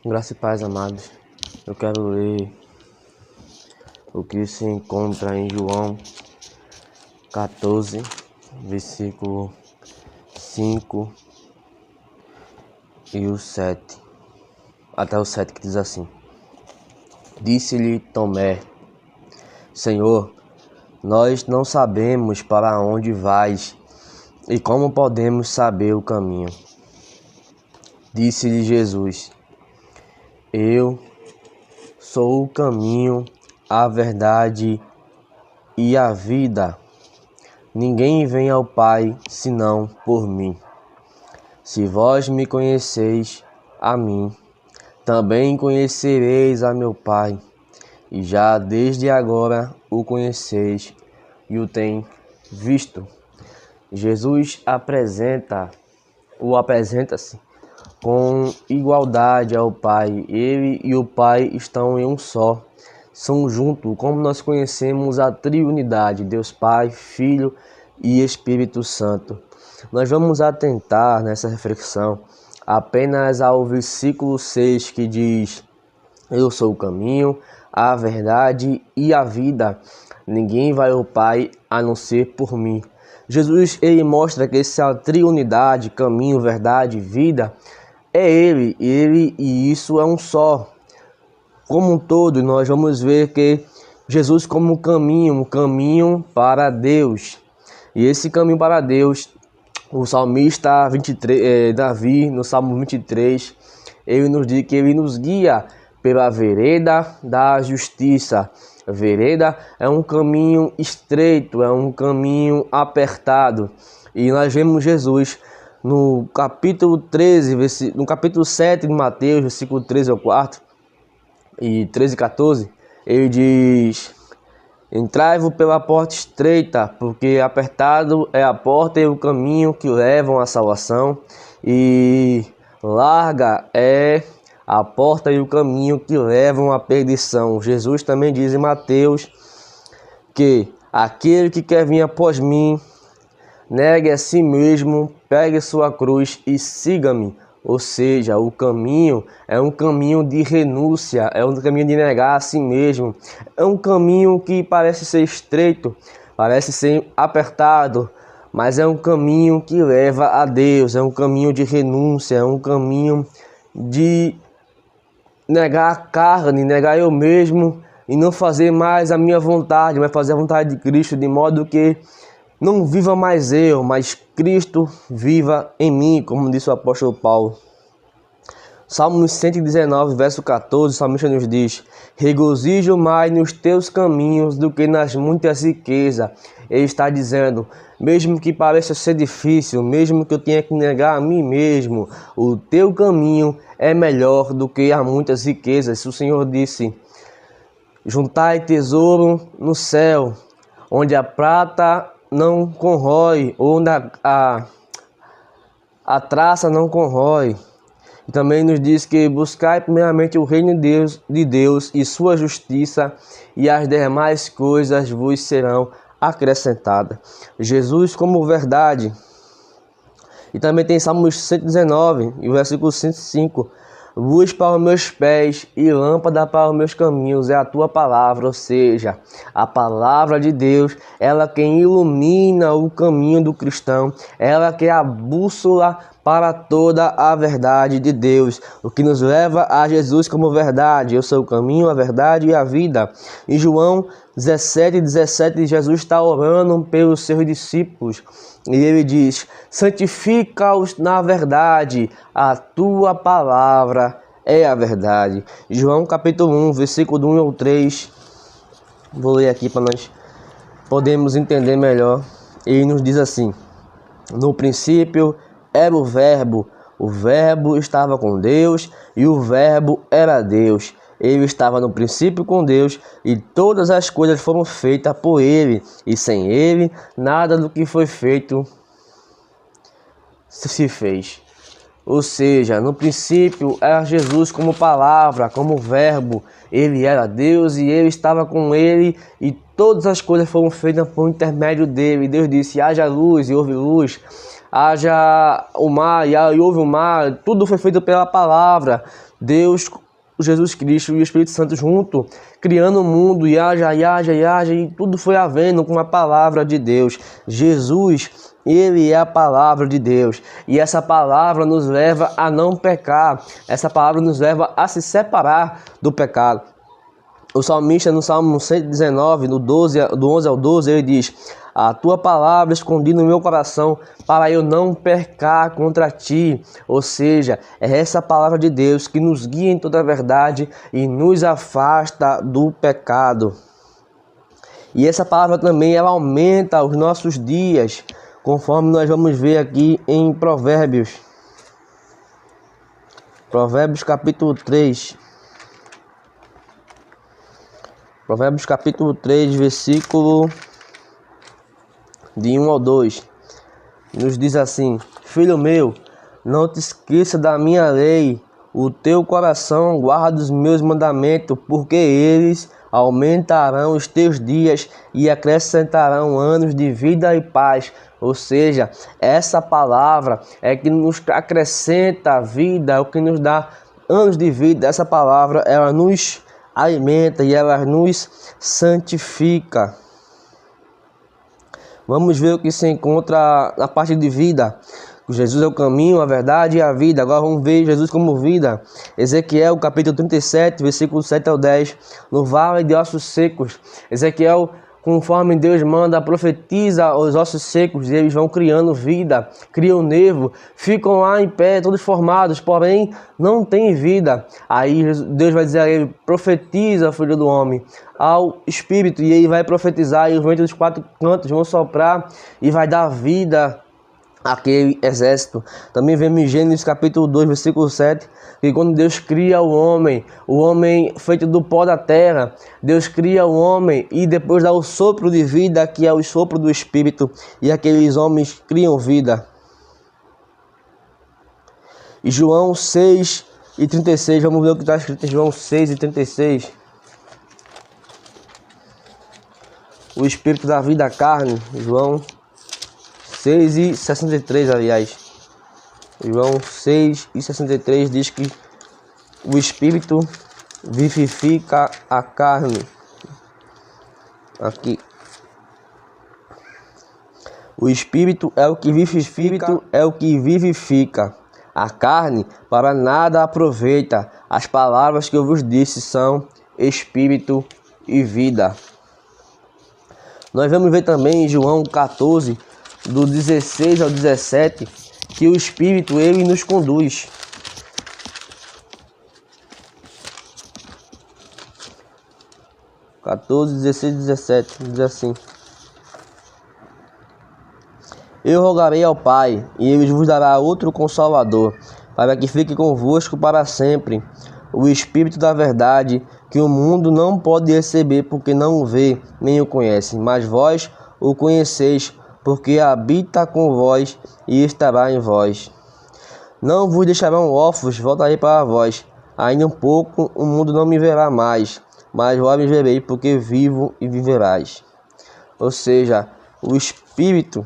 Graça e paz, amados. Eu quero ler o que se encontra em João 14, versículo 5 e o 7, até o 7, que diz assim: Disse-lhe Tomé: Senhor, nós não sabemos para onde vais e como podemos saber o caminho. Disse-lhe Jesus: Eu sou o caminho, a verdade e a vida. Ninguém vem ao Pai senão por mim. Se vós me conheceis a mim, também conhecereis a meu Pai, e já desde agora o conheceis e o tem visto. Jesus apresenta-se com igualdade ao Pai. Ele e o Pai estão em um só, são juntos, como nós conhecemos a triunidade, Deus Pai, Filho e Espírito Santo. Nós vamos atentar nessa reflexão apenas ao versículo 6, que diz: Eu sou o caminho, a verdade e a vida. Ninguém vai ao Pai a não ser por mim. Jesus, ele mostra que essa triunidade, caminho, verdade, vida, é ele e isso é um só. Como um todo, nós vamos ver que Jesus como um caminho para Deus. E esse caminho para Deus, o salmista 23, Davi, no Salmo 23, ele nos diz que ele nos guia pela vereda da justiça. A vereda é um caminho estreito, é um caminho apertado. E nós vemos Jesus no capítulo 13, no capítulo 7 de Mateus, versículo 13 ao 4 e 13 e 14, ele diz: Entrai-vos pela porta estreita, porque apertado é a porta e o caminho que levam à salvação, e larga é a porta e o caminho que levam à perdição. Jesus também diz em Mateus que aquele que quer vir após mim, negue a si mesmo, pegue sua cruz e siga-me. Ou seja, o caminho é um caminho de renúncia, é um caminho de negar a si mesmo. É um caminho que parece ser estreito, parece ser apertado, mas é um caminho que leva a Deus, é um caminho de renúncia, é um caminho de negar a carne, negar eu mesmo e não fazer mais a minha vontade, mas fazer a vontade de Cristo, de modo que não viva mais eu, mas Cristo viva em mim, como disse o apóstolo Paulo. Salmo 119, verso 14, o salmista nos diz: Regozijo mais nos teus caminhos do que nas muitas riquezas. Ele está dizendo, mesmo que pareça ser difícil, mesmo que eu tenha que negar a mim mesmo, o teu caminho é melhor do que as muitas riquezas. O Senhor disse: Juntai tesouro no céu, onde a prata não corrói, onde a traça não corrói. E também nos diz que buscai primeiramente o reino de Deus e sua justiça, e as demais coisas vos serão acrescentadas. Jesus como verdade. E também tem Salmos 119, e o versículo 105. Luz para os meus pés e lâmpada para os meus caminhos é a tua palavra, ou seja, a palavra de Deus, ela quem ilumina o caminho do cristão, ela que é a bússola para toda a verdade de Deus, o que nos leva a Jesus como verdade. Eu sou o caminho, a verdade e a vida. Em João 17, Jesus está orando pelos seus discípulos. E ele diz: santifica-os na verdade, a tua palavra é a verdade. João capítulo 1, versículo 1 ao 3. Vou ler aqui para nós podermos entender melhor. Ele nos diz assim: no princípio era o Verbo estava com Deus e o Verbo era Deus. Ele estava no princípio com Deus e todas as coisas foram feitas por ele, e sem ele nada do que foi feito se fez. Ou seja, no princípio era Jesus como palavra, como verbo. Ele era Deus e ele estava com ele, e todas as coisas foram feitas por intermédio dele. Deus disse: haja luz e houve luz. Haja o mar e houve o mar. Tudo foi feito pela palavra. Deus, Jesus Cristo e o Espírito Santo junto, criando o mundo, e haja, e tudo foi havendo com a palavra de Deus. Jesus, ele é a palavra de Deus, e essa palavra nos leva a não pecar, essa palavra nos leva a se separar do pecado. O salmista, no Salmo 119, do 11 ao 12, ele diz: a tua palavra escondi no meu coração, para eu não pecar contra ti. Ou seja, é essa palavra de Deus que nos guia em toda a verdade e nos afasta do pecado. E essa palavra também, ela aumenta os nossos dias, conforme nós vamos ver aqui em Provérbios. Provérbios capítulo 3. Provérbios capítulo 3, versículo de 1 ao 2, nos diz assim: filho meu, não te esqueça da minha lei, o teu coração guarda os meus mandamentos, porque eles aumentarão os teus dias e acrescentarão anos de vida e paz. Ou seja, essa palavra é que nos acrescenta vida, é o que nos dá anos de vida. Essa palavra, ela nos alimenta e ela nos santifica. Vamos ver o que se encontra na parte de vida. Jesus é o caminho, a verdade e a vida. Agora vamos ver Jesus como vida. Ezequiel capítulo 37, versículo 7 ao 10. No vale de ossos secos, Ezequiel, conforme Deus manda, profetiza os ossos secos, e eles vão criando vida, criam nervo, ficam lá em pé, todos formados, porém não tem vida. Aí Deus vai dizer a ele: profetiza, filho do homem, ao Espírito, e ele vai profetizar, e os ventos dos quatro cantos vão soprar e vai dar vida àquele exército. Também vemos em Gênesis capítulo 2, versículo 7, que quando Deus cria o homem feito do pó da terra, Deus cria o homem e depois dá o sopro de vida, que é o sopro do Espírito, e aqueles homens criam vida. E João 6 e 36, vamos ver o que está escrito em João 6 e 36. O Espírito da vida, a carne, João 6 e 63, aliás. João 6 e 63 diz que o Espírito vivifica a carne. Aqui. O Espírito é o que vivifica. A carne para nada aproveita. As palavras que eu vos disse são Espírito e vida. Nós vamos ver também em João 14, do 16 ao 17, que o Espírito, ele nos conduz. (14, 16 e 17) diz assim: eu rogarei ao Pai, e ele vos dará outro Consolador, para que fique convosco para sempre, o Espírito da verdade, que o mundo não pode receber, porque não o vê, nem o conhece. Mas vós o conheceis, porque habita com vós e estará em vós. Não vos deixarão órfãos, voltarei para vós. Ainda um pouco, o mundo não me verá mais, mas vós me vereis, porque vivo e viverás. Ou seja, o Espírito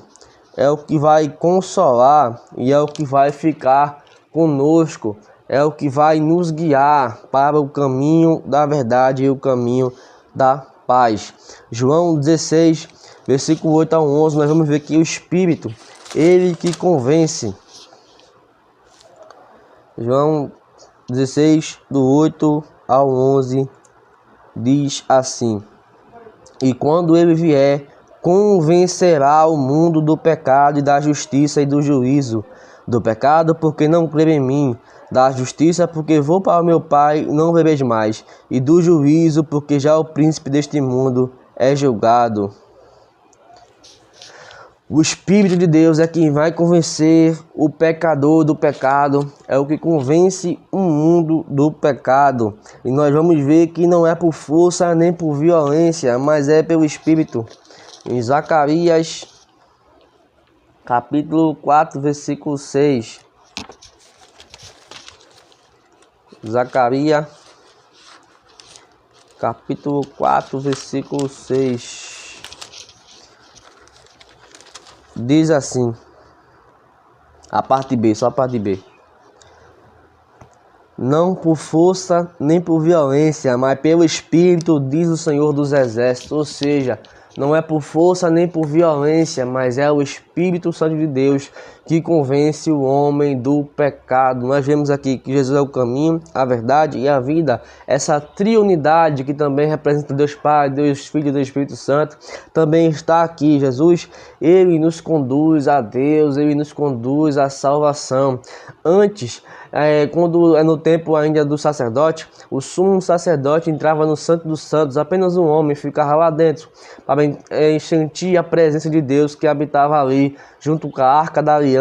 é o que vai consolar e é o que vai ficar conosco, é o que vai nos guiar para o caminho da verdade e o caminho da paz. João 16, versículo 8 ao 11, nós vamos ver que o Espírito, ele que convence. João 16, do 8 ao 11, diz assim: e quando ele vier, convencerá o mundo do pecado e da justiça e do juízo. Do pecado, porque não crê em mim; da justiça, porque vou para o meu Pai, não vereis mais; e do juízo, porque já o príncipe deste mundo é julgado. O Espírito de Deus é quem vai convencer o pecador do pecado, é o que convence o mundo do pecado. E nós vamos ver que não é por força nem por violência, mas é pelo Espírito. Em Zacarias, capítulo 4, versículo 6. Zacarias, capítulo 4, versículo 6. Diz assim, a parte B, só a parte B. não por força nem por violência, mas pelo Espírito, diz o Senhor dos Exércitos. Ou seja, não é por força nem por violência, mas é o Espírito Santo de Deus que convence o homem do pecado. Nós vemos aqui que Jesus é o caminho, a verdade e a vida. Essa triunidade que também representa Deus Pai, Deus Filho e Deus Espírito Santo, também está aqui. Jesus, ele nos conduz a Deus, ele nos conduz à salvação. Antes, quando é no tempo ainda do sacerdote, o sumo sacerdote entrava no Santo dos Santos, apenas um homem ficava lá dentro para sentir a presença de Deus que habitava ali, junto com a Arca da Aliança.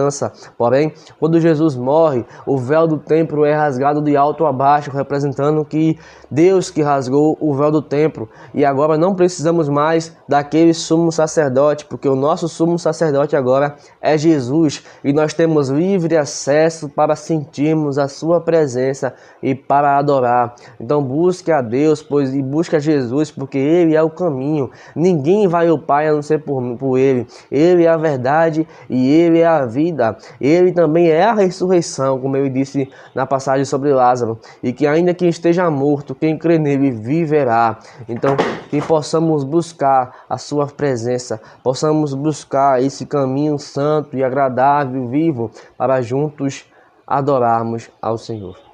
Porém, quando Jesus morre, o véu do templo é rasgado de alto a baixo, representando que Deus que rasgou o véu do templo. E agora não precisamos mais daquele sumo sacerdote, porque o nosso sumo sacerdote agora é Jesus, e nós temos livre acesso para sentirmos a sua presença e para adorar. Então busque a Deus, e busque a Jesus, porque ele é o caminho. Ninguém vai ao Pai a não ser por ele. Ele é a verdade e ele é a vida. Ele também é a ressurreição, como eu disse na passagem sobre Lázaro, e que ainda que esteja morto, quem crê nele viverá. Então, que possamos buscar a sua presença, possamos buscar esse caminho santo e agradável, vivo, para juntos adorarmos ao Senhor.